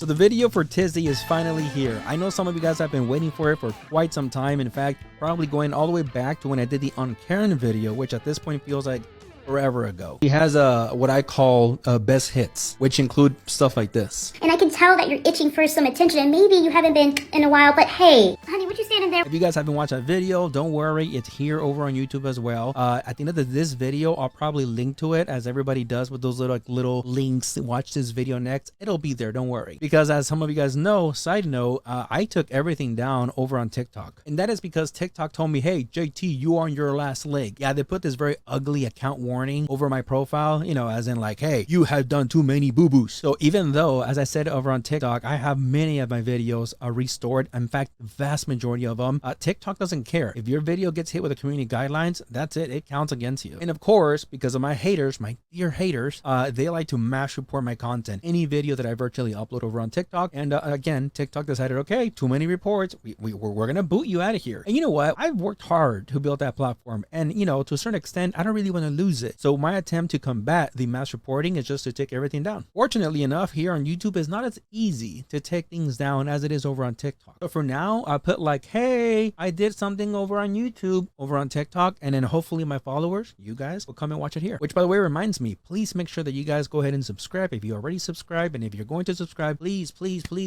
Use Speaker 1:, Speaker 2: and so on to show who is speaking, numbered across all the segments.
Speaker 1: So the video for Tizzy is finally here. I know some of you guys have been waiting for it for quite some time. In fact, probably going all the way back to when I did the On Karen video, which at this point feels like forever ago. He has what I call best hits, which include stuff like this.
Speaker 2: And I can tell that you're itching for some attention, and maybe you haven't been in a while, but hey, honey, what you standing there?
Speaker 1: If you guys haven't watched that video, don't worry, it's here over on YouTube as well. At the end of this video, I'll probably link to it, as everybody does with those little links. Watch this video next, it'll be there, don't worry. Because as some of you guys know, side note, I took everything down over on TikTok, and that is because TikTok told me, hey JT, you are on your last leg. Yeah, they put this very ugly account warning over my profile, you know, as in like, hey, you have done too many boo-boos. So even though, as I said over on TikTok, I have many of my videos restored, in fact the vast majority of them, TikTok doesn't care. If your video gets hit with the community guidelines, that's it counts against you. And of course, because of my haters, my dear haters, they like to mass report my content, any video that I virtually upload over on TikTok. And again, TikTok decided, okay, too many reports, we're gonna boot you out of here. And you know what, I've worked hard to build that platform, and you know, to a certain extent, I don't really want to lose it. So my attempt to combat the mass reporting is just to take everything down. Fortunately enough, here on YouTube, it's not as easy to take things down as it is over on TikTok. So for now, I put like, hey, I did something over on YouTube, over on TikTok, and then hopefully my followers, you guys, will come and watch it here. Which, by the way, reminds me, please make sure that you guys go ahead and subscribe if you already subscribe, and if you're going to subscribe, please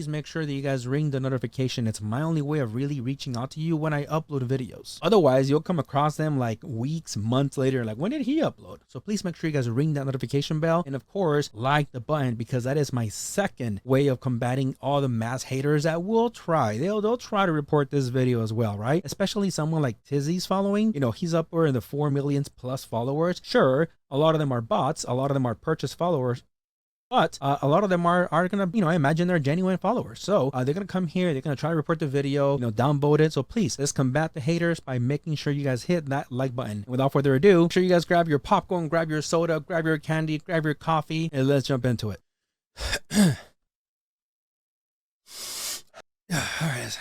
Speaker 1: make sure that you guys ring the notification. It's my only way of really reaching out to you when I upload videos. Otherwise, you'll come across them like weeks, months later, like, when did he upload? So please make sure you guys ring that notification bell, and of course like the button, because that is my second way of combating all the mass haters that will try. They'll try to report this video as well, right? Especially someone like Tizzy's following. You know, he's up there in the 4 million plus followers. Sure, a lot of them are bots, a lot of them are purchased followers, but a lot of them are gonna, you know, I imagine they're genuine followers. So they're gonna come here, they're gonna try to report the video, you know, downvote it. So please, let's combat the haters by making sure you guys hit that like button. And without further ado, make sure you guys grab your popcorn, grab your soda, grab your candy, grab your coffee, and let's jump into it. All right,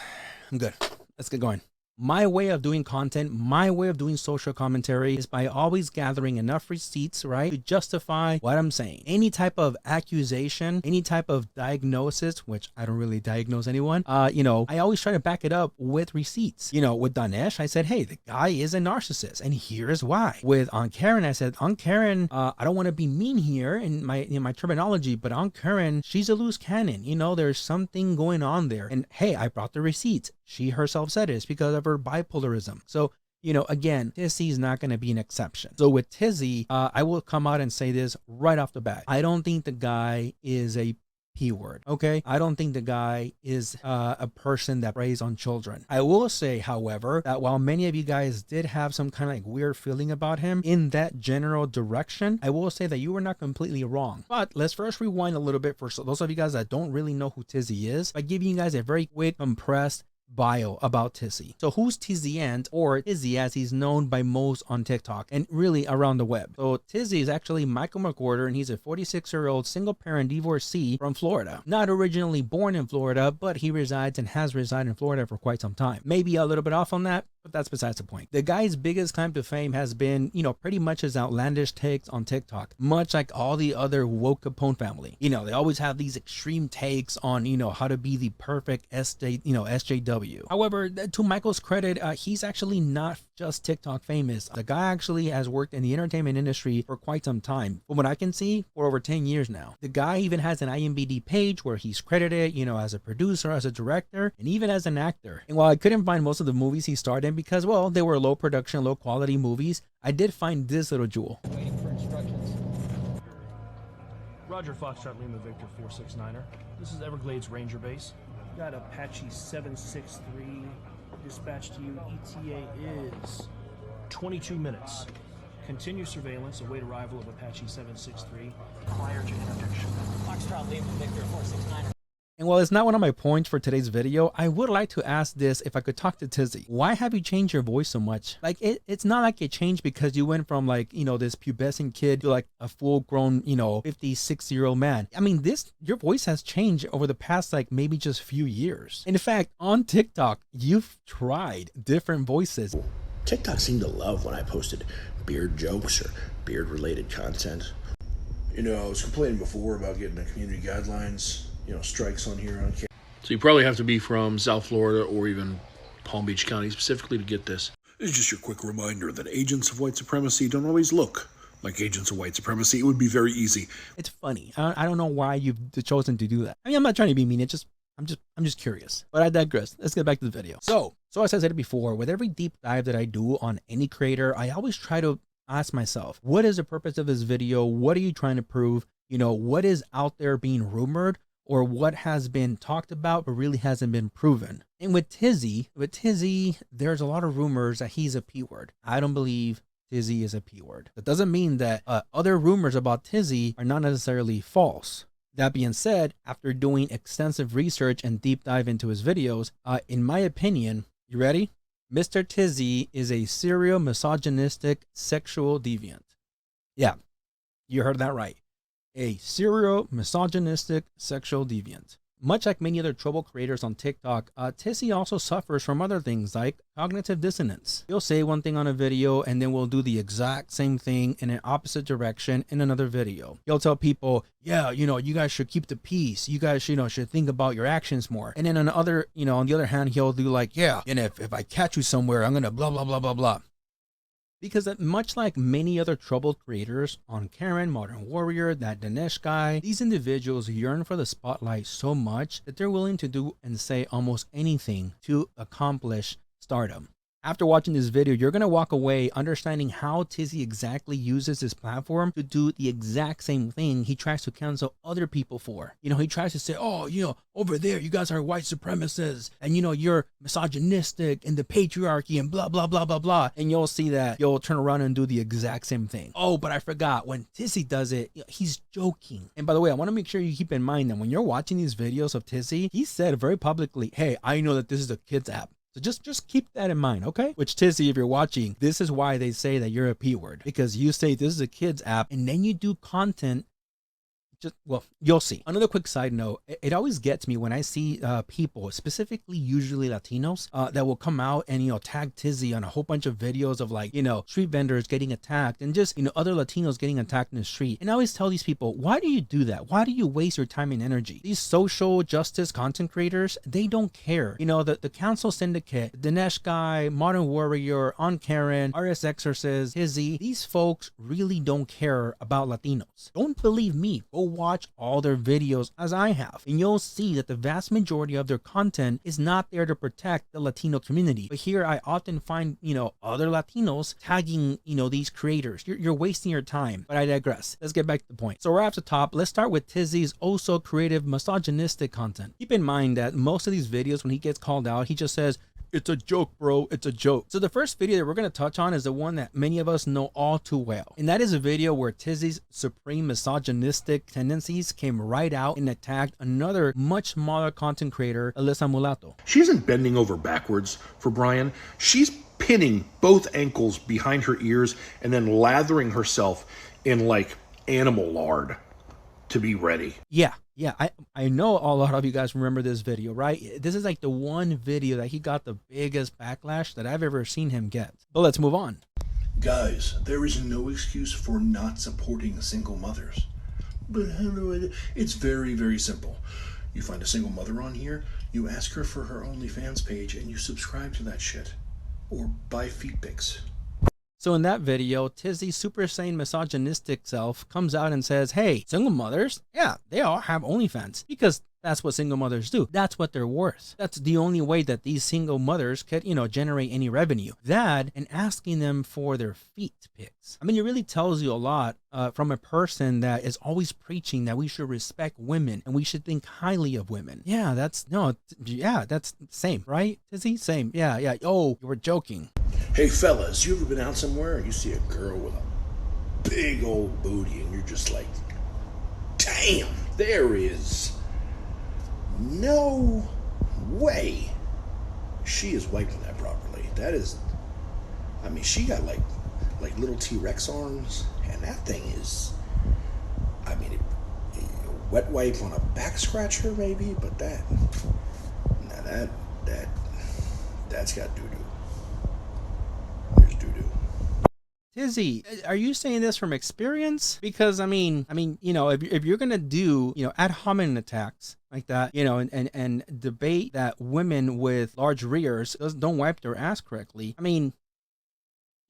Speaker 1: I'm good. Let's get going. My way of doing content, my way of doing social commentary is by always gathering enough receipts, right, to justify what I'm saying. Any type of accusation, any type of diagnosis, which I don't really diagnose anyone, you know, I always try to back it up with receipts. You know, with Danesh, I said, hey, the guy is a narcissist, and here's why. With On Karen, I said, On Karen, I don't want to be mean here in my terminology, but On Karen, she's a loose cannon. You know, there's something going on there. And hey, I brought the receipts. She herself said it's because of her bipolarism. So, you know, again, Tizzy is not going to be an exception. So with Tizzy, I will come out and say this right off the bat. I don't think the guy is a P-word, okay? I don't think the guy is a person that preys on children. I will say, however, that while many of you guys did have some kind of like weird feeling about him in that general direction, I will say that you were not completely wrong. But let's first rewind a little bit for those of you guys that don't really know who Tizzy is, by giving you guys a very quick, compressed bio about Tizzy. So who's Tizzy, or Tizzy as he's known by most on TikTok and really around the web? So Tizzy is actually Michael McWhorter, and he's a 46-year-old single parent divorcee from Florida. Not originally born in Florida, but he resides and has resided in Florida for quite some time. Maybe a little bit off on that, but that's besides the point. The guy's biggest claim to fame has been, you know, pretty much his outlandish takes on TikTok, much like all the other woke Capone family. You know, they always have these extreme takes on, you know, how to be the perfect SJW. However, to Michael's credit, he's actually not just TikTok famous. The guy actually has worked in the entertainment industry for quite some time. From what I can see, for over 10 years now. The guy even has an IMDb page where he's credited, you know, as a producer, as a director, and even as an actor. And while I couldn't find most of the movies he starred in because, well, they were low production, low quality movies, I did find this little jewel.
Speaker 3: Waiting for instructions. Roger, Foxtrot Lima Victor 469er. This is Everglades Ranger Base. Got Apache 763 dispatched to you. ETA is 22 minutes. Continue surveillance. Await arrival of Apache 763. Prior to interdiction.
Speaker 4: Foxtrot Lima Victor 469er.
Speaker 1: And while it's not one of my points for today's video, I would like to ask this: if I could talk to Tizzy, why have you changed your voice so much? Like, it's not like it changed because you went from, like, you know, this pubescent kid to like a full grown, you know, 56-year-old man. I mean, your voice has changed over the past, like, maybe just few years. In fact, on TikTok, you've tried different voices.
Speaker 5: TikTok seemed to love when I posted beard jokes or beard related content.
Speaker 6: You know, I was complaining before about getting the community guidelines.
Speaker 5: strikes on here on camera.
Speaker 3: So you probably have to be from South Florida or even Palm Beach County specifically to get this.
Speaker 5: This is just your quick reminder that agents of white supremacy don't always look like agents of white supremacy. It would be very easy.
Speaker 1: It's funny. I don't know why you've chosen to do that. I mean, I'm not trying to be mean. I'm just curious. But I digress. Let's get back to the video. So as I said before, with every deep dive that I do on any creator, I always try to ask myself, what is the purpose of this video? What are you trying to prove? What is out there being rumored, or what has been talked about but really hasn't been proven? And with Tizzy, there's a lot of rumors that he's a P word. I don't believe Tizzy is a P word. That doesn't mean that other rumors about Tizzy are not necessarily false. That being said, after doing extensive research and deep dive into his videos, in my opinion, you ready? Mr. Tizzy is a serial misogynistic sexual deviant. Yeah, you heard that right. A serial misogynistic sexual deviant. Much like many other trouble creators on TikTok, Tizzy also suffers from other things like cognitive dissonance. He'll say one thing on a video and then we'll do the exact same thing in an opposite direction in another video. He'll tell people, yeah, you guys should keep the peace. You guys, should think about your actions more. And then on the other hand, he'll do like, yeah, and if I catch you somewhere, I'm going to blah, blah, blah, blah, blah. Because much like many other troubled creators on Karen, Modern Warrior, that Dinesh guy, these individuals yearn for the spotlight so much that they're willing to do and say almost anything to accomplish stardom. After watching this video, you're going to walk away understanding how Tizzy exactly uses his platform to do the exact same thing he tries to cancel other people for. He tries to say, oh, over there, you guys are white supremacists and, you're misogynistic and the patriarchy and blah, blah, blah, blah, blah. And you'll see that you'll turn around and do the exact same thing. Oh, but I forgot, when Tizzy does it, he's joking. And by the way, I want to make sure you keep in mind that when you're watching these videos of Tizzy, he said very publicly, hey, I know that this is a kid's app. So just keep that in mind, okay? Which, Tizzy, if you're watching, this is why they say that you're a P word. Because you say this is a kid's app and then you do content. Well, you'll see. Another quick side note, it always gets me when I see people, specifically usually Latinos, that will come out and, tag Tizzy on a whole bunch of videos of like, street vendors getting attacked and just, other Latinos getting attacked in the street. And I always tell these people, why do you do that? Why do you waste your time and energy? These social justice content creators, they don't care. The Council Syndicate, Dinesh guy, Modern Warrior, On Karen, RS Exorcist, Tizzy, these folks really don't care about Latinos. Don't believe me. Go watch all their videos as I have, and you'll see that the vast majority of their content is not there to protect the Latino community. But here I often find, other Latinos tagging, these creators. You're wasting your time, but I digress. Let's get back to the point. So right off the top, let's start with Tizzy's also creative misogynistic content. Keep in mind that most of these videos, when he gets called out, he just says, it's a joke, bro. It's a joke. So the first video that we're going to touch on is the one that many of us know all too well. And that is a video where Tizzy's supreme misogynistic tendencies came right out and attacked another much smaller content creator, Alyssa Mulato.
Speaker 5: She isn't bending over backwards for Brian. She's pinning both ankles behind her ears and then lathering herself in like animal lard to be ready.
Speaker 1: Yeah, I know a lot of you guys remember this video, right? This is like the one video that he got the biggest backlash that I've ever seen him get. But let's move on.
Speaker 5: Guys, there is no excuse for not supporting single mothers. But it's very, very simple. You find a single mother on here, you ask her for her OnlyFans page, and you subscribe to that shit. Or buy feet pics.
Speaker 1: So in that video, Tizzy's Super Saiyan misogynistic self comes out and says, hey, single mothers, yeah, they all have OnlyFans because that's what single mothers do. That's what they're worth. That's the only way that these single mothers could, generate any revenue. That and asking them for their feet pics. I mean, it really tells you a lot from a person that is always preaching that we should respect women and we should think highly of women. Yeah, that's same, right? Tizzy, same. Yeah. Oh, you were joking.
Speaker 5: Hey fellas, you ever been out somewhere and you see a girl with a big old booty and you're just like, damn, there is no way she is wiping that properly. That is, I mean, she got like little T-Rex arms, and that thing is, I mean, a wet wipe on a back scratcher maybe, but that's got doo-doo. There's doo-doo.
Speaker 1: Tizzy, are you saying this from experience? Because I mean, you know, if you're gonna do, you know, ad hominem attacks like that, you know, and debate that women with large rears don't wipe their ass correctly, I mean,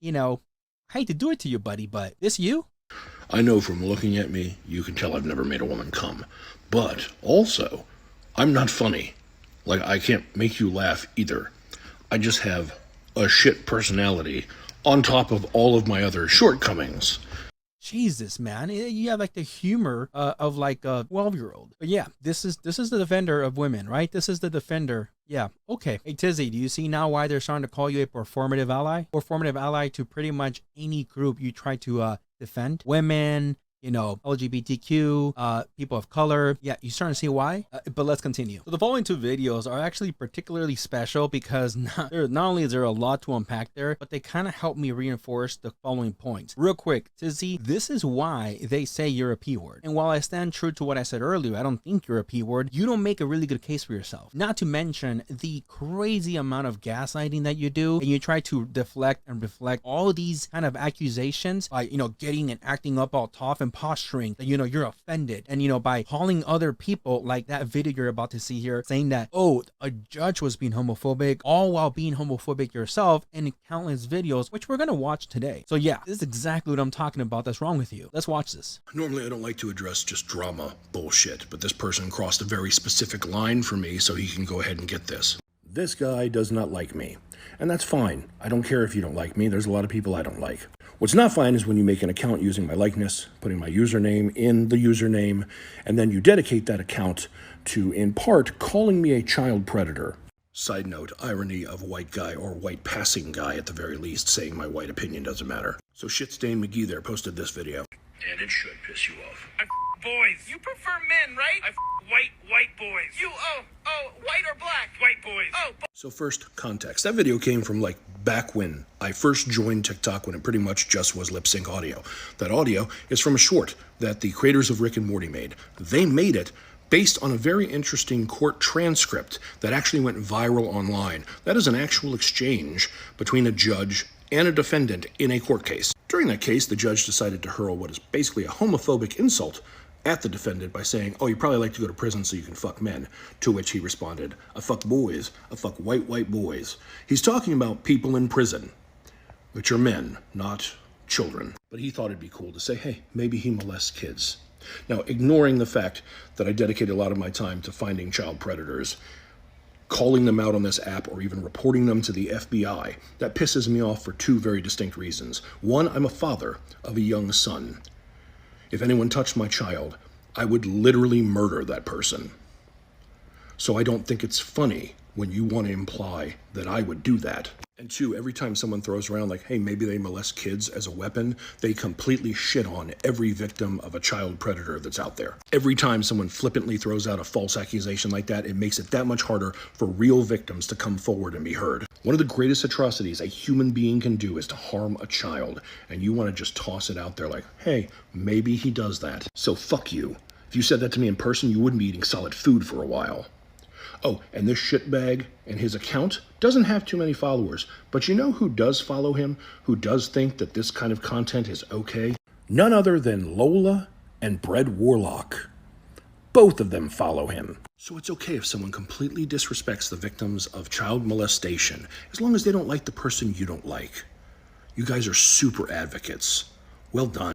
Speaker 1: you know, I hate to do it to you, buddy, but this you?
Speaker 5: I know from looking at me, you can tell I've never made a woman come. But also, I'm not funny. Like, I can't make you laugh either. I just have a shit personality on top of all of my other shortcomings.
Speaker 1: Jesus, man, you have like the humor of like a 12-year-old. But yeah, this is the defender of women, right? This is the defender. Yeah, okay. Hey, Tizzy, do you see now why they're starting to call you a performative ally? Performative ally to pretty much any group you try to defend. Women, you know, LGBTQ, people of color. Yeah, you're starting to see why, but let's continue. So the following two videos are actually particularly special because not only is there a lot to unpack there, but they kind of help me reinforce the following points. Real quick, Tizzy, this is why they say you're a P word. And while I stand true to what I said earlier, I don't think you're a P word, you don't make a really good case for yourself. Not to mention the crazy amount of gaslighting that you do, and you try to deflect and reflect all these kind of accusations by, you know, getting and acting up all tough and posturing that, you know, you're offended, and, you know, by calling other people, like that video you're about to see here, saying that, oh, a judge was being homophobic, all while being homophobic yourself, in countless videos, which we're gonna watch today. So yeah, this is exactly what I'm talking about that's wrong with you. Let's watch this.
Speaker 5: Normally I don't like to address just drama bullshit, but this person crossed a very specific line for me, so he can go ahead and get this. This guy does not like me, and that's fine. I don't care if you don't like me. There's a lot of people I don't like. What's not fine is when you make an account using my likeness, putting my username in the username, and then you dedicate that account to, in part, calling me a child predator. Side note, irony of white guy, or white passing guy at the very least, saying my white opinion doesn't matter. So Shitstain McGee there posted this video. And it should piss you off.
Speaker 6: I boys. You prefer men, right? I white boys. You, white or black? White boys.
Speaker 5: So first, context. That video came from like back when I first joined TikTok, when it pretty much just was lip sync audio. That audio is from a short that the creators of Rick and Morty made. They made it based on a very interesting court transcript that actually went viral online. That is an actual exchange between a judge and a defendant in a court case. During that case, the judge decided to hurl what is basically a homophobic insult at the defendant by saying, oh, you probably like to go to prison so you can fuck men. To which he responded, I fuck boys. I fuck white boys. He's talking about people in prison, which are men, not children. But he thought it'd be cool to say, hey, maybe he molests kids. Now, ignoring the fact that I dedicate a lot of my time to finding child predators, calling them out on this app, or even reporting them to the FBI, that pisses me off for two very distinct reasons. One, I'm a father of a young son. If anyone touched my child, I would literally murder that person. So I don't think it's funny when you want to imply that I would do that. And two, every time someone throws around like, hey, maybe they molest kids as a weapon, they completely shit on every victim of a child predator that's out there. Every time someone flippantly throws out a false accusation like that, it makes it that much harder for real victims to come forward and be heard. One of the greatest atrocities a human being can do is to harm a child, and you want to just toss it out there like, hey, maybe he does that. So fuck you. If you said that to me in person, you wouldn't be eating solid food for a while. Oh, and this shitbag and his account doesn't have too many followers, but you know who does follow him, who does think that this kind of content is okay? None other than Lola and Bread Warlock. Both of them follow him. So it's okay if someone completely disrespects the victims of child molestation, as long as they don't like the person you don't like. You guys are super advocates. Well done.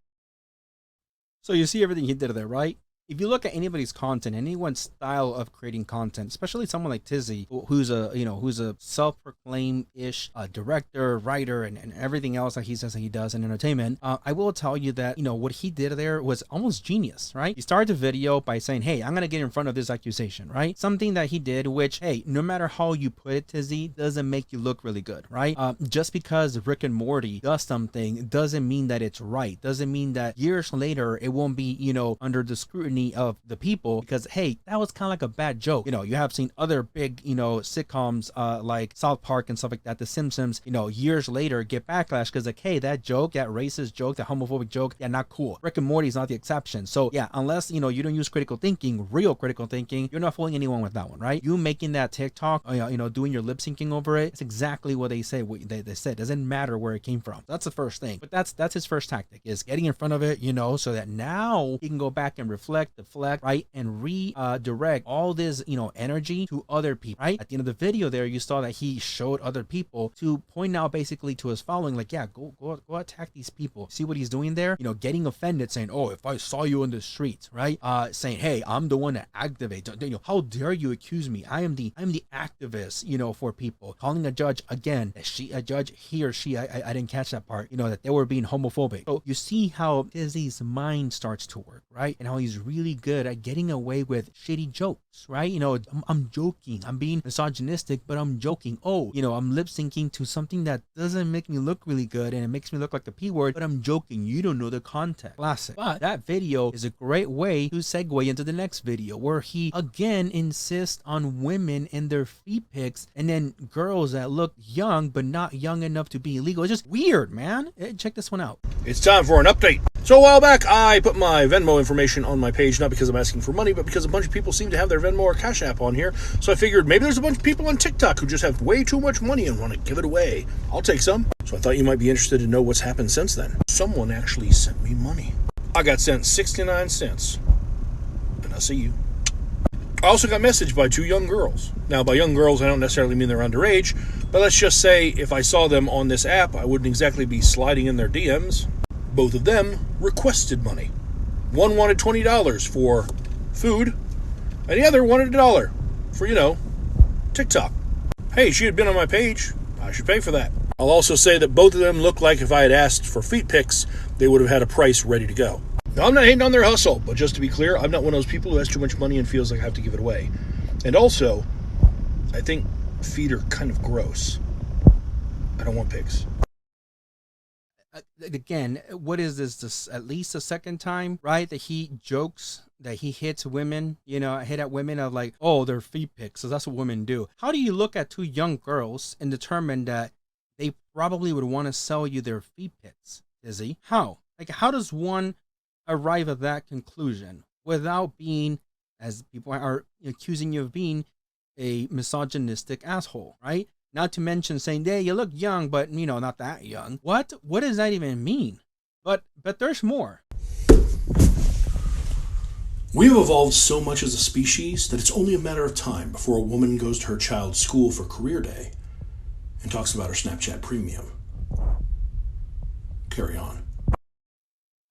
Speaker 1: So you see everything he did there, right? If you look at anybody's content, anyone's style of creating content, especially someone like Tizzy, who's a self-proclaimed-ish director, writer, and everything else that he says that he does in entertainment, I will tell you that, you know, what he did there was almost genius, right? He started the video by saying, hey, I'm going to get in front of this accusation, right? Something that he did, which, hey, no matter how you put it, Tizzy, doesn't make you look really good, right? Just because Rick and Morty does something doesn't mean that it's right. Doesn't mean that years later, it won't be, you know, under the scrutiny any of the people because, hey, that was kind of like a bad joke. You know, you have seen other big, you know, sitcoms like South Park and stuff like that, The Simpsons, you know, years later get backlash because like, hey, that joke, that racist joke, that homophobic joke, yeah, not cool. Rick and Morty is not the exception. So yeah, unless, you know, you don't use critical thinking, real critical thinking, you're not fooling anyone with that one, right? You making that TikTok, you know, doing your lip syncing over it, it's exactly what they say. What they said, doesn't matter where it came from. That's the first thing. But that's his first tactic, is getting in front of it, you know, so that now he can go back and reflect, deflect, right, and redirect all this, you know, energy to other people, right? At the end of the video there, you saw that he showed other people to point out basically to his following, like, yeah, go attack these people. See what he's doing there? You know, getting offended, saying, oh, if I saw you in the streets, right? Saying, hey, I'm the one that activates. You know, how dare you accuse me? I am the activist, you know, for people. Calling a judge again, a judge, he or she, I didn't catch that part, you know, that they were being homophobic. So you see how Tizzy's mind starts to work, right? And how he's really good at getting away with shitty jokes, right? You know, I'm joking, I'm being misogynistic, but I'm joking. Oh, you know, I'm lip syncing to something that doesn't make me look really good and it makes me look like a P word, but I'm joking. You don't know the context. Classic. But that video is a great way to segue into the next video where he again insists on women and their feet pics and then girls that look young but not young enough to be illegal. It's just weird, man. Check this one out.
Speaker 3: It's time for an update. So a while back, I put my Venmo information on my page, not because I'm asking for money, but because a bunch of people seem to have their Venmo or Cash App on here. So I figured maybe there's a bunch of people on TikTok who just have way too much money and want to give it away. I'll take some. So I thought you might be interested to know what's happened since then. Someone actually sent me money. I got sent 69 cents. And I see you. I also got messaged by 2 young girls. Now, by young girls, I don't necessarily mean they're underage, but let's just say if I saw them on this app, I wouldn't exactly be sliding in their DMs. Both of them requested money. One wanted $20 for food, and the other wanted $1 for, you know, TikTok. Hey, she had been on my page. I should pay for that. I'll also say that both of them look like if I had asked for feet pics, they would have had a price ready to go. Now, I'm not hating on their hustle, but just to be clear, I'm not one of those people who has too much money and feels like I have to give it away. And also, I think feet are kind of gross. I don't want pics.
Speaker 1: Again, what is this at least the second time, right, that he jokes that he hits women, you know, hit at women of like, oh, they're feet pics, so that's what women do. How do you look at 2 young girls and determine that they probably would want to sell you their feet pics, Tizzy? How? Like, how does one arrive at that conclusion without being, as people are accusing you of being, a misogynistic asshole, right? Not to mention saying, hey, you look young, but, you know, not that young. What does that even mean? But there's more.
Speaker 5: We've evolved so much as a species that it's only a matter of time before a woman goes to her child's school for career day and talks about her Snapchat premium. Carry on.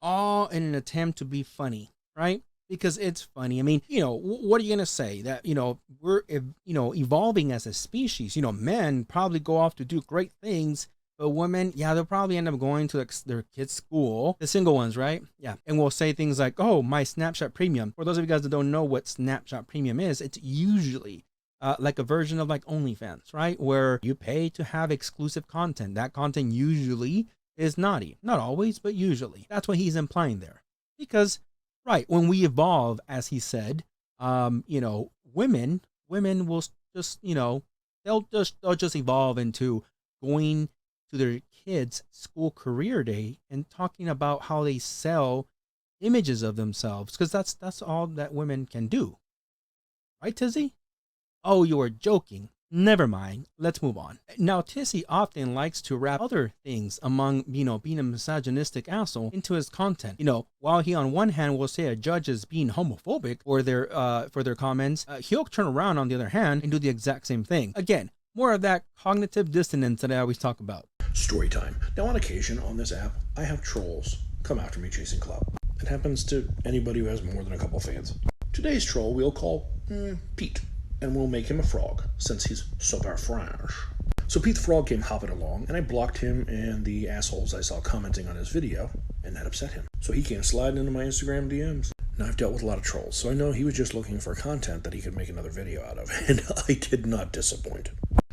Speaker 1: All in an attempt to be funny, right? Because it's funny. I mean, you know, what are you going to say? That, you know, we're, you know, evolving as a species. You know, men probably go off to do great things, but women, yeah, they'll probably end up going to their kids' school, the single ones, right? Yeah. And we'll say things like, oh, my Snapchat premium. For those of you guys that don't know what Snapchat premium is, it's usually like a version of like OnlyFans, right? Where you pay to have exclusive content. That content usually is naughty. Not always, but usually. That's what he's implying there. Because, right, when we evolve, as he said, you know, women will just, you know, they'll just evolve into going to their kids' school career day and talking about how they sell images of themselves, because that's all that women can do. Right, Tizzy? Oh, you are joking. Never mind. Let's move on. Now, Tizzy often likes to wrap other things among, you know, being a misogynistic asshole into his content. You know, while he on one hand will say a judge is being homophobic for their comments, he'll turn around on the other hand and do the exact same thing. Again, more of that cognitive dissonance that I always talk about.
Speaker 5: Story time. Now, on occasion on this app, I have trolls come after me chasing clout. It happens to anybody who has more than a couple fans. Today's troll we'll call Pete, and we'll make him a frog, since he's super French. So Pete the Frog came hopping along, and I blocked him and the assholes I saw commenting on his video, and that upset him. So he came sliding into my Instagram DMs. Now, I've dealt with a lot of trolls, so I know he was just looking for content that he could make another video out of, and I did not disappoint.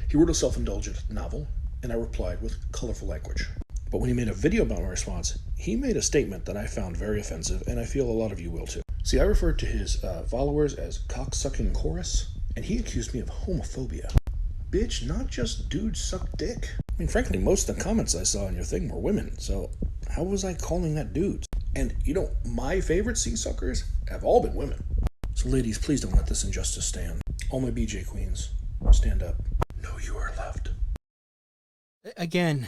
Speaker 5: He wrote a self-indulgent novel, and I replied with colorful language. But when he made a video about my response, he made a statement that I found very offensive, and I feel a lot of you will too. See, I referred to his followers as cocksucking chorus, and he accused me of homophobia. Bitch, not just dudes suck dick. I mean, frankly, most of the comments I saw on your thing were women, so how was I calling that dudes? And, my favorite sea suckers have all been women. So ladies, please don't let this injustice stand. All my BJ queens, stand up. Know you are loved.
Speaker 1: Again,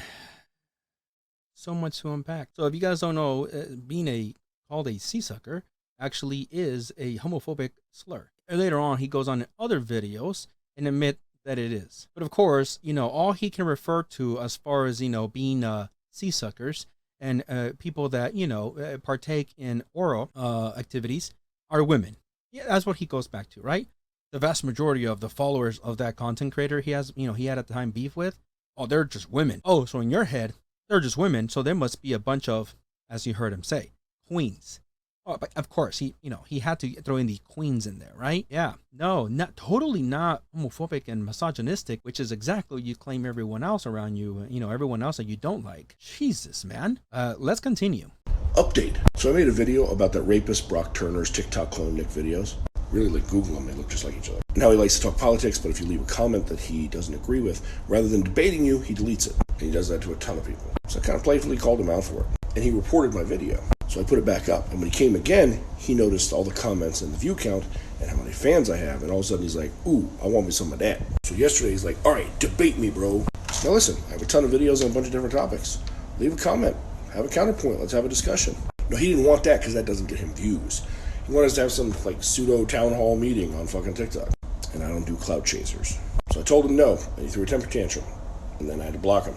Speaker 1: so much to unpack. So if you guys don't know, being called a sea sucker actually is a homophobic slur. Later on, he goes on in other videos and admit that it is. But of course, all he can refer to as far as, being sea suckers and people that, partake in oral activities are women. Yeah, that's what he goes back to, right? The vast majority of the followers of that content creator he has, he had at the time beef with, they're just women. Oh, so in your head, they're just women, so there must be a bunch of, as you heard him say, queens. Oh, but of course, he had to throw in the queens in there, right? Yeah, no, totally not homophobic and misogynistic, which is exactly what you claim everyone else around you, everyone else that you don't like. Jesus, man. Let's continue.
Speaker 5: Update. So I made a video about that rapist Brock Turner's TikTok clone Nick videos. Really, Google them, they look just like each other. Now he likes to talk politics, but if you leave a comment that he doesn't agree with, rather than debating you, he deletes it. And he does that to a ton of people. So I kind of playfully called him out for it. And he reported my video. So I put it back up. And when he came again, he noticed all the comments and the view count and how many fans I have. And all of a sudden he's like, ooh, I want me some of that. So yesterday he's like, all right, debate me, bro. Now listen, I have a ton of videos on a bunch of different topics. Leave a comment. Have a counterpoint. Let's have a discussion. No, he didn't want that because that doesn't get him views. He wanted us to have some pseudo town hall meeting on fucking TikTok. And I don't do clout chasers. So I told him no, and he threw a temper tantrum. And then I had to block him.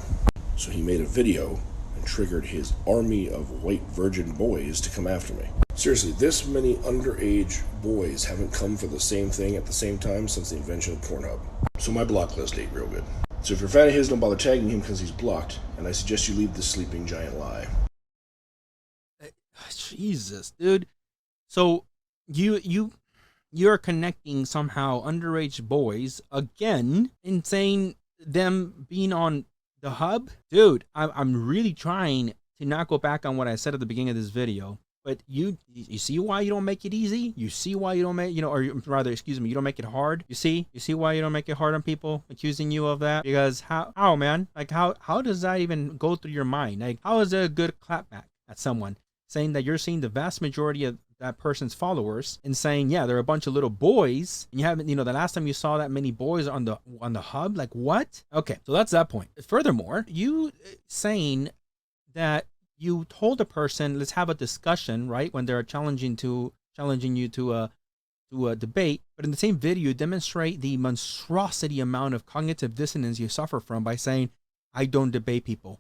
Speaker 5: So he made a video and triggered his army of white virgin boys to come after me. Seriously, this many underage boys haven't come for the same thing at the same time since the invention of Pornhub. So my block list ate real good. So if you're a fan of his, don't bother tagging him because he's blocked. And I suggest you leave this sleeping giant lie.
Speaker 1: Jesus, dude. So you're connecting somehow underage boys again and saying them being on the hub? Dude, I'm really trying to not go back on what I said at the beginning of this video. But you see why you don't make it easy? You see why you don't make, or rather, excuse me, you don't make it hard? You see why you don't make it hard on people accusing you of that? Because how, man? How does that even go through your mind? How is it a good clapback at someone saying that you're seeing the vast majority of that person's followers and saying, yeah, they're a bunch of little boys, and you haven't, the last time you saw that many boys on the hub, what? Okay, so that's that point. Furthermore, you saying that you told a person, let's have a discussion, right, when they're challenging you to a debate, but in the same video, you demonstrate the monstrosity amount of cognitive dissonance you suffer from by saying, I don't debate people.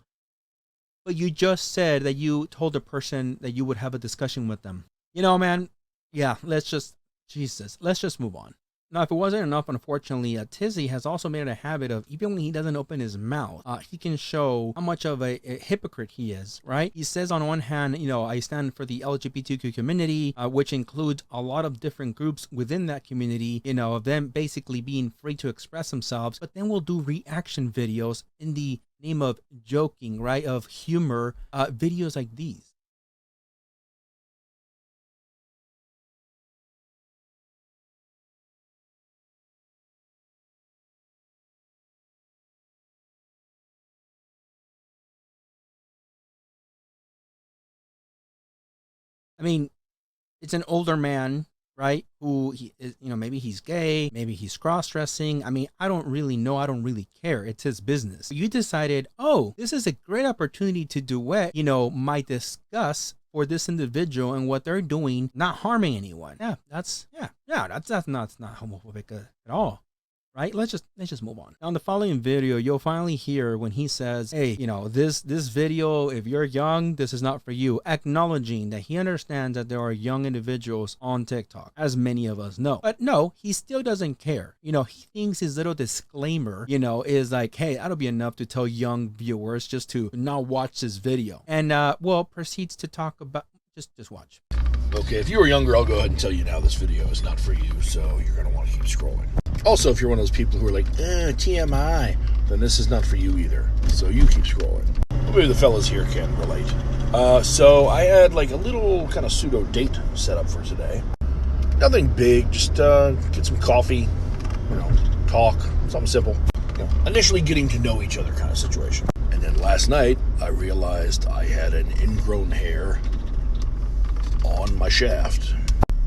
Speaker 1: But you just said that you told a person that you would have a discussion with them. Man, yeah, let's just move on. Now, if it wasn't enough, unfortunately, Tizzy has also made it a habit of, even when he doesn't open his mouth, he can show how much of a hypocrite he is, right? He says on one hand, I stand for the LGBTQ community, which includes a lot of different groups within that community, of them basically being free to express themselves, but then we'll do reaction videos in the name of joking, right, of humor, videos like these. I mean, it's an older man, right? Who he is, maybe he's gay, maybe he's cross-dressing. I mean, I don't really know. I don't really care. It's his business. You decided, oh, this is a great opportunity to duet, my disgust for this individual and what they're doing, not harming anyone. Yeah, that's not homophobic at all. Right? Let's just move on. Now, in the following video, you'll finally hear when he says, hey, this video, if you're young, this is not for you. Acknowledging that he understands that there are young individuals on TikTok, as many of us know. But no, he still doesn't care. He thinks his little disclaimer, is like, hey, that'll be enough to tell young viewers just to not watch this video. And, proceeds to talk about, just watch.
Speaker 5: Okay, if you were younger, I'll go ahead and tell you now this video is not for you, so you're going to want to keep scrolling. Also, if you're one of those people who are like, TMI, then this is not for you either, so you keep scrolling. Maybe the fellas here can relate. So I had like a little kind of pseudo date set up for today. Nothing big, just get some coffee, talk, something simple. Initially getting to know each other kind of situation. And then last night, I realized I had an ingrown hair on my shaft.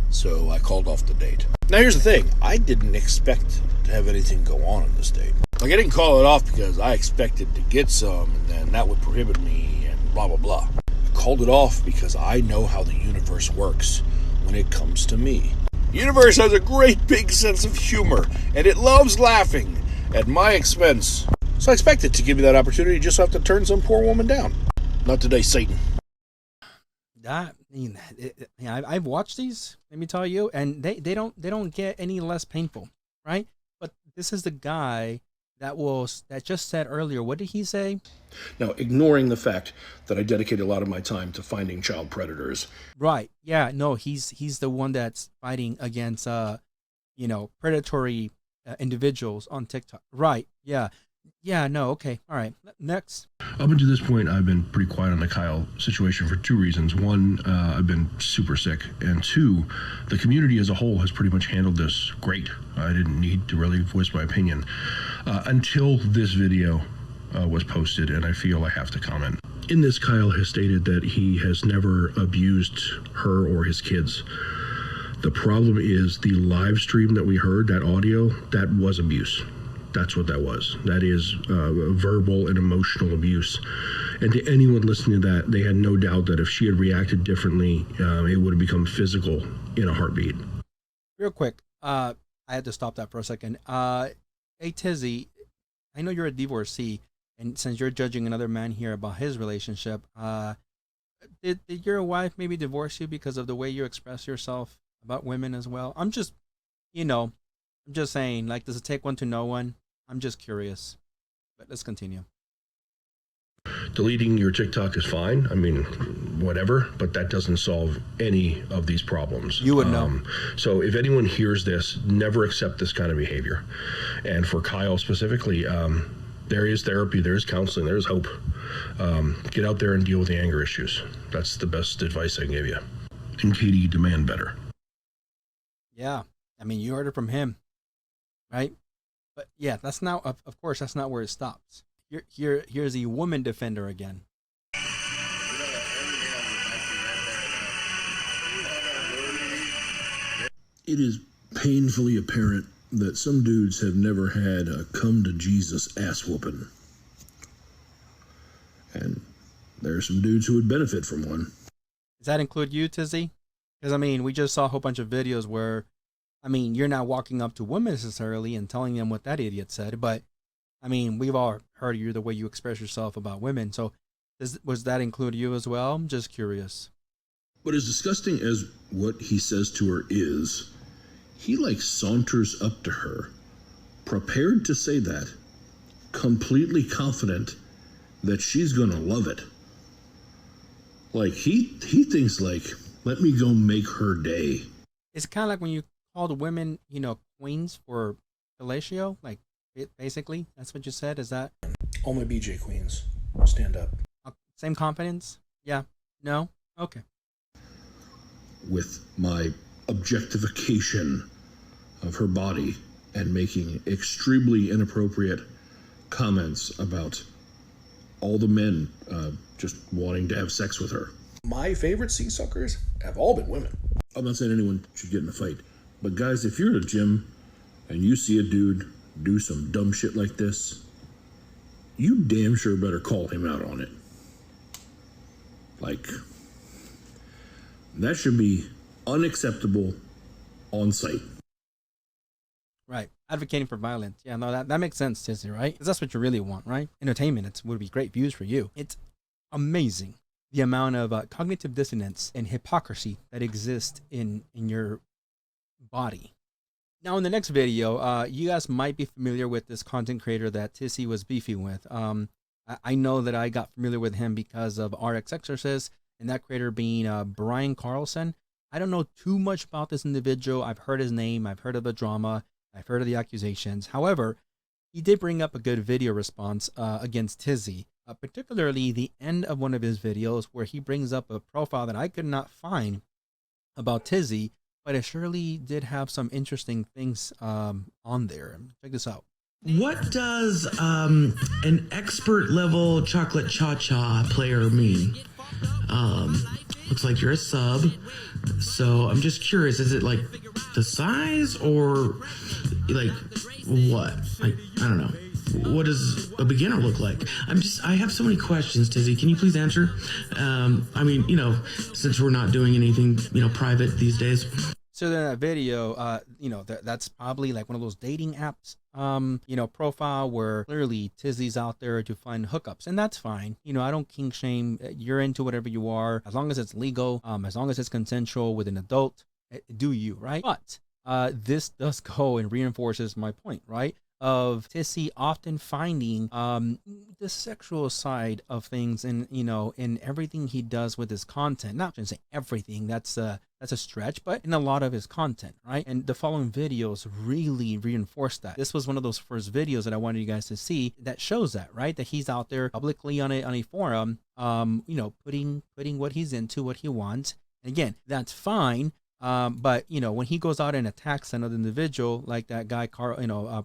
Speaker 5: So I called off the date. Now here's the thing, I didn't expect to have anything go on this date. Like, I didn't call it off because I expected to get some, and then that would prohibit me, and blah, blah, blah. I called it off because I know how the universe works when it comes to me. The universe has a great big sense of humor, and it loves laughing at my expense. So I expect it to give me that opportunity just so I have to turn some poor woman down. Not today, Satan.
Speaker 1: I've watched these, let me tell you, and they don't get any less painful, right? But this is the guy that just said earlier, what did he say?
Speaker 5: Now, ignoring the fact that I dedicate a lot of my time to finding child predators.
Speaker 1: Right. Yeah, no, he's the one that's fighting against predatory individuals on TikTok. Right. Yeah. Yeah, no, okay. All right. Next.
Speaker 7: Up until this point, I've been pretty quiet on the Kyle situation for two reasons. One, I've been super sick. And two, the community as a whole has pretty much handled this great. I didn't need to really voice my opinion until this video was posted, and I feel I have to comment. In this, Kyle has stated that he has never abused her or his kids. The problem is the live stream that we heard, that audio, that was abuse. That's what that was. That is verbal and emotional abuse. And to anyone listening to that, they had no doubt that if she had reacted differently, it would have become physical in a heartbeat.
Speaker 1: Real quick, I had to stop that for a second. Hey, Tizzy, I know you're a divorcee, and since you're judging another man here about his relationship, did your wife maybe divorce you because of the way you express yourself about women as well? I'm just saying, like, does it take one to know one? I'm just curious, but let's continue.
Speaker 7: Deleting your TikTok is fine. I mean, whatever, but that doesn't solve any of these problems.
Speaker 1: You would know.
Speaker 7: So if anyone hears this, never accept this kind of behavior. And for Kyle specifically, there is therapy, there is counseling, there is hope. Get out there and deal with the anger issues. That's the best advice I can give you. And Katie, demand better.
Speaker 1: Yeah, I mean, you heard it from him, right? But yeah, that's not, of course, that's not where it stops. Here's the woman defender again.
Speaker 5: It is painfully apparent that some dudes have never had a come to Jesus ass whooping. And there are some dudes who would benefit from one.
Speaker 1: Does that include you, Tizzy? Because, I mean, we just saw a whole bunch of videos where, I mean, you're not walking up to women necessarily and telling them what that idiot said, but, I mean, we've all heard you the way you express yourself about women. So was that include you as well? I'm just curious.
Speaker 5: But as disgusting as what he says to her is, he like saunters up to her, prepared to say that, completely confident that she's gonna love it. Like he thinks like, let me go make her day.
Speaker 1: It's kind of like when you call the women, queens for fellatio, like basically that's what you said. Is that
Speaker 5: All my BJ queens, stand up.
Speaker 1: Same confidence? Yeah. No? Okay.
Speaker 5: With my objectification of her body and making extremely inappropriate comments about all the men just wanting to have sex with her. My favorite sea suckers have all been women. I'm not saying anyone should get in a fight, but guys, if you're at a gym and you see a dude do some dumb shit like this, you damn sure better call him out on it. Like, that should be unacceptable on site.
Speaker 1: Right. Advocating for violence. Yeah, no, that makes sense, Tizzy, right? Because that's what you really want, right? Entertainment, would be great views for you. It's amazing the amount of cognitive dissonance and hypocrisy that exists in your body. Now, in the next video, you guys might be familiar with this content creator that Tizzy was beefing with. I know that I got familiar with him because of RX Exorcist, and that creator being Brian Carlson. I don't know too much about this individual. I've heard his name. I've heard of the drama. I've heard of the accusations. However, he did bring up a good video response against Tizzy. particularly the end of one of his videos where he brings up a profile that I could not find about Tizzy, but it surely did have some interesting things on there. Check this out.
Speaker 8: What does an expert level chocolate cha-cha player mean? Looks like you're a sub, so I'm just curious, is it like the size or like what? Like, I don't know. What does a beginner look like? I have so many questions, Tizzy. Can you please answer? I mean, you know, since we're not doing anything, you know, private these days.
Speaker 1: So in that video, you know, that's probably like one of those dating apps, you know, profile where clearly Tizzy's out there to find hookups, and that's fine. You know, I don't kink shame. You're into whatever you are, as long as it's legal, as long as it's consensual with an adult, do you, right? But this does go and reinforces my point, right? Of Tizzy often finding the sexual side of things, and you know, in everything he does with his content. Not to say everything, that's a stretch, but in a lot of his content, right? And the following videos really reinforce that. This was one of those first videos that I wanted you guys to see that shows that, right? That he's out there publicly on a forum, you know, putting what he's into, what he wants. And again, that's fine. But you know, when he goes out and attacks another individual like that guy,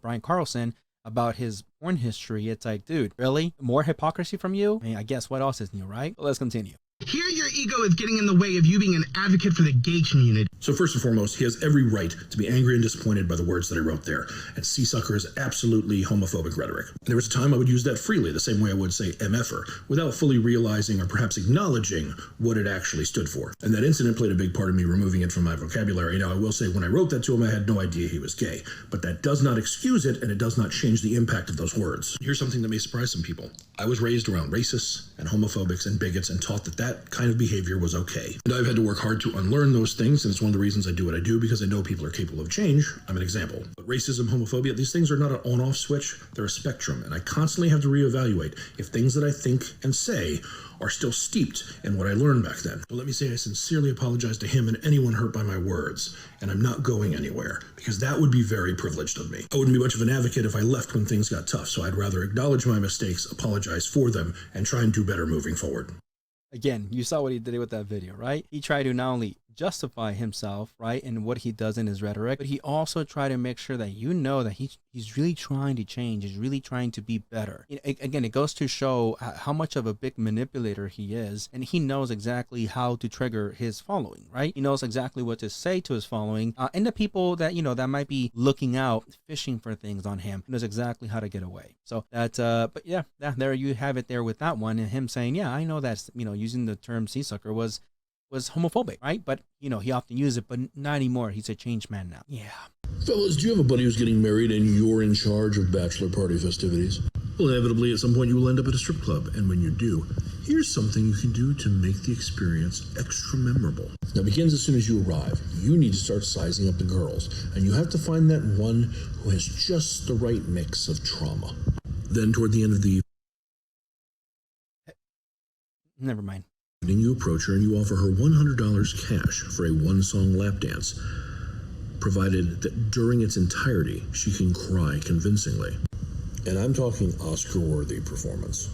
Speaker 1: Brian Carlson, about his porn history, it's like, dude, really? More hypocrisy from you? I mean, I guess what else is new, right? But let's continue.
Speaker 9: Here your ego is getting in the way of you being an advocate for the gay community.
Speaker 7: So first and foremost, he has every right to be angry and disappointed by the words that I wrote there. And C-sucker is absolutely homophobic rhetoric. There was a time I would use that freely, the same way I would say MFer, without fully realizing or perhaps acknowledging what it actually stood for. And that incident played a big part of me removing it from my vocabulary. Now, I will say when I wrote that to him, I had no idea he was gay. But that does not excuse it, and it does not change the impact of those words. Here's something that may surprise some people. I was raised around racists and homophobics and bigots and taught that kind of behavior was okay. And I've had to work hard to unlearn those things, and it's one of the reasons I do what I do, because I know people are capable of change. I'm an example. But racism, homophobia, these things are not an on-off switch, they're a spectrum, and I constantly have to reevaluate if things that I think and say are still steeped in what I learned back then. But let me say I sincerely apologize to him and anyone hurt by my words, and I'm not going anywhere, because that would be very privileged of me. I wouldn't be much of an advocate if I left when things got tough, so I'd rather acknowledge my mistakes, apologize for them, and try and do better moving forward.
Speaker 1: Again, you saw what he did with that video, right? He tried to not only justify himself, right, and what he does in his rhetoric, but he also tried to make sure that you know that he's really trying to change, he's really trying to be better. Again, it goes to show how much of a big manipulator he is, and he knows exactly how to trigger his following, right? He knows exactly what to say to his following, and the people that, you know, that might be looking out, fishing for things on him. He knows exactly how to get away. So that's, but yeah, there you have it there with that one, and him saying, yeah, I know that's, you know, using the term C-sucker was homophobic, right? But, you know, he often used it, but not anymore. He's a changed man now. Yeah.
Speaker 7: Fellas, do you have a buddy who's getting married and you're in charge of bachelor party festivities? Well, inevitably, at some point, you will end up at a strip club. And when you do, here's something you can do to make the experience extra memorable. Now, it begins as soon as you arrive. You need to start sizing up the girls. And you have to find that one who has just the right mix of trauma. Then, toward the end of the
Speaker 1: Never mind.
Speaker 7: evening, you approach her and you offer her $100 cash for a one-song lap dance, provided that during its entirety, she can cry convincingly. And I'm talking Oscar-worthy performance.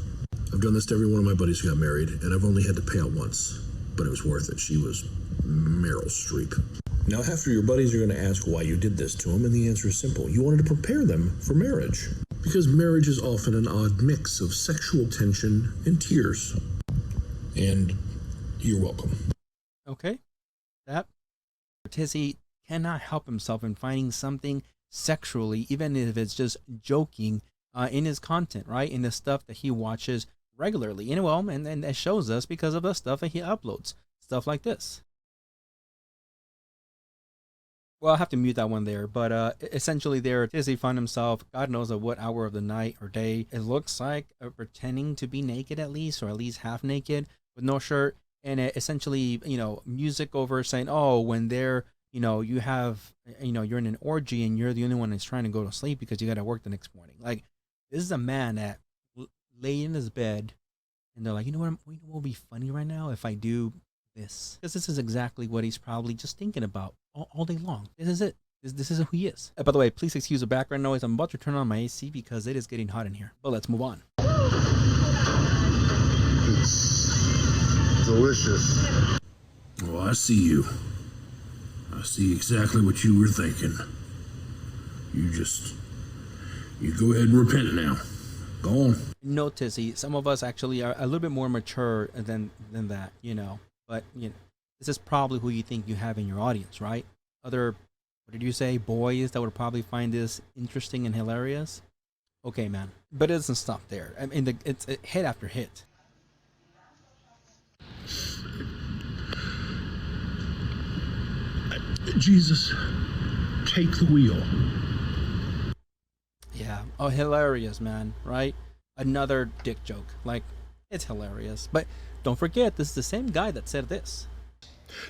Speaker 7: I've done this to every one of my buddies who got married, and I've only had to pay out once, but it was worth it. She was Meryl Streep. Now, after your buddies are going to ask why you did this to them, and the answer is simple. You wanted to prepare them for marriage. Because marriage is often an odd mix of sexual tension and tears. And you're welcome.
Speaker 1: Okay. That Tizzy cannot help himself in finding something sexually, even if it's just joking, in his content, right? In the stuff that he watches regularly. And that shows us because of the stuff that he uploads. Stuff like this. Well, I'll have to mute that one there, but essentially there, Tizzy found himself, God knows at what hour of the night or day, it looks like, pretending to be naked at least, or at least half naked, with no shirt, and essentially, you know, music over saying, oh, when they're, you know, you have, you know, you're in an orgy and you're the only one that's trying to go to sleep because you got to work the next morning. Like, this is a man that lay in his bed, and they're like, you know what will be funny right now if I do this? Because this is exactly what he's probably just thinking about all day long. This is it. This is who he is. By the way, please excuse the background noise. I'm about to turn on my AC because it is getting hot in here. But let's move on.
Speaker 5: Delicious.
Speaker 7: Oh, I see you. I see exactly what you were thinking. You go ahead and repent now. Go on.
Speaker 1: No, Tizzy, some of us actually are a little bit more mature than that, you know. But, you know, this is probably who you think you have in your audience, right? Other, what did you say, boys that would probably find this interesting and hilarious? Okay, man. But it doesn't stop there. I mean, it's hit after hit.
Speaker 7: Jesus, take the wheel.
Speaker 1: Yeah. Oh, hilarious, man. Right? Another dick joke. Like, it's hilarious. But don't forget, this is the same guy that said this.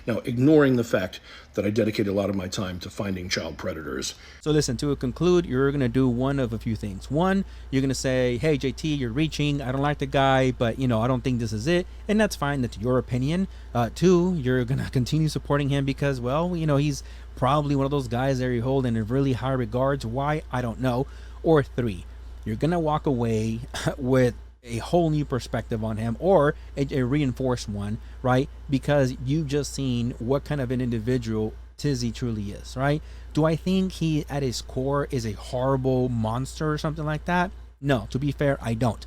Speaker 7: Now, ignoring the fact that I dedicate a lot of my time to finding child predators.
Speaker 1: So listen, to conclude, you're going to do one of a few things. One, you're going to say, hey, JT, you're reaching. I don't like the guy, but, you know, I don't think this is it. And that's fine. That's your opinion. Two, you're going to continue supporting him because, well, you know, he's probably one of those guys that you hold in really high regards. Why? I don't know. Or three, you're going to walk away with a whole new perspective on him, or a reinforced one, right? Because you've just seen what kind of an individual Tizzy truly is, right? Do I think he at his core is a horrible monster or something like that? No, to be fair, I don't.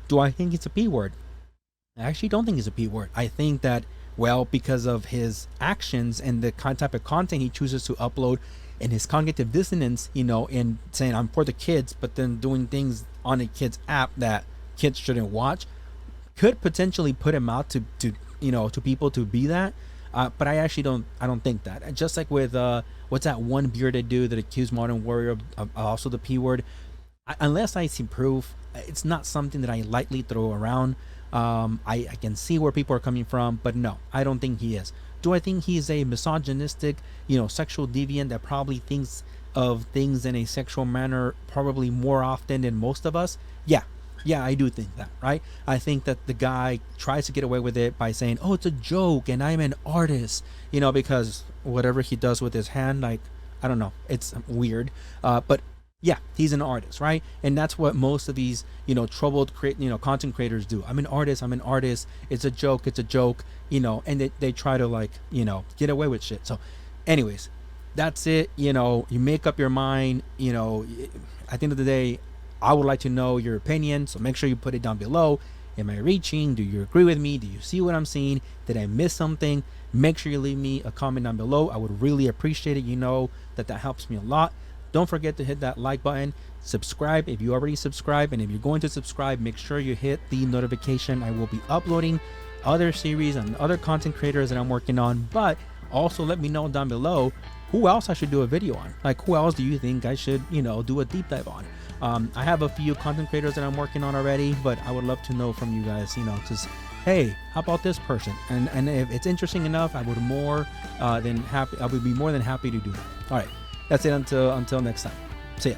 Speaker 1: Do I think it's a P word? I actually don't think it's a P word. I think that, well, because of his actions and the type of content he chooses to upload and his cognitive dissonance, you know, in saying I'm for the kids, but then doing things on a kid's app that kids shouldn't watch, could potentially put him out to you know, to people to be that. But I actually don't think that. Just like with what's that one bearded dude that accused Modern Warrior of also the P word, unless I see proof, it's not something that I lightly throw around. I can see where people are coming from, but no, I don't think he is. Do I think he's a misogynistic, you know, sexual deviant that probably thinks of things in a sexual manner probably more often than most of us? Yeah, I do think that, right? I think that the guy tries to get away with it by saying, oh, it's a joke and I'm an artist, you know, because whatever he does with his hand, like, I don't know, it's weird. But yeah, he's an artist, right? And that's what most of these, you know, troubled content creators do. I'm an artist. It's a joke, you know, and they try to, like, you know, get away with shit. So anyways, that's it. You know, you make up your mind. You know, at the end of the day, I would like to know your opinion, so make sure you put it down below. Am I reaching? Do you agree with me? Do you see what I'm seeing? Did I miss something? Make sure you leave me a comment down below. I would really appreciate it. You know that helps me a lot. Don't forget to hit that like button. Subscribe if you already subscribe, and if you're going to subscribe, make sure you hit the notification. I will be uploading other series and other content creators that I'm working on, but also let me know down below who else I should do a video on. Like, who else do you think I should, you know, do a deep dive on? I have a few content creators that I'm working on already, but I would love to know from you guys, you know, just, hey, how about this person? And if it's interesting enough, I would be more than happy to do that. All right, that's it until next time. See ya.